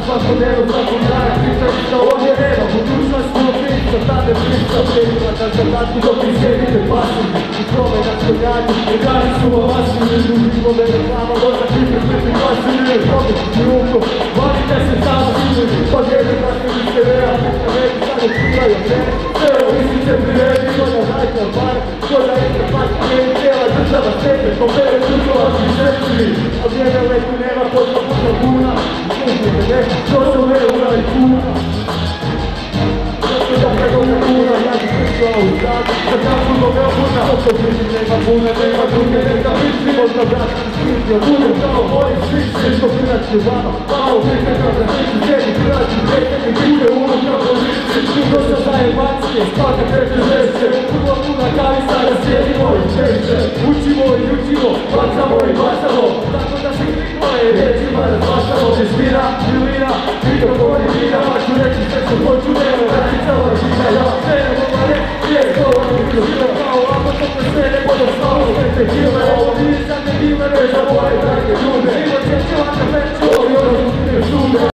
svakodnevno, svakog dana, pitaju što ovdje nema, budućnost smo priča, tada priča, priča, da se vrati dok vi sjedite pasivni, i probaj na skonjaju, jer dani su ovasili, ljubimo me reklama, možda kripe, kripe, pasivni, probaj, ruko, valite se samo sigurni, pa gledaj da se vi TV-a, priča, neki sada čuvaju mene, sve ovo mislice priredi, možda dajte na bar, možda iste pati, nije cijela država sebe, ko bere čutova, svi žećili, a vrijeme leku nema, posla puno kuna, služite me, to su me ura i kuna. Da pregođe kuna, ja bi pričao u gradu, da kako dobe kuna, oko biti nema kuna, nema druge, neka biti možda brati, skriti od kuna, kao moji svi, što finači vama, malo prikada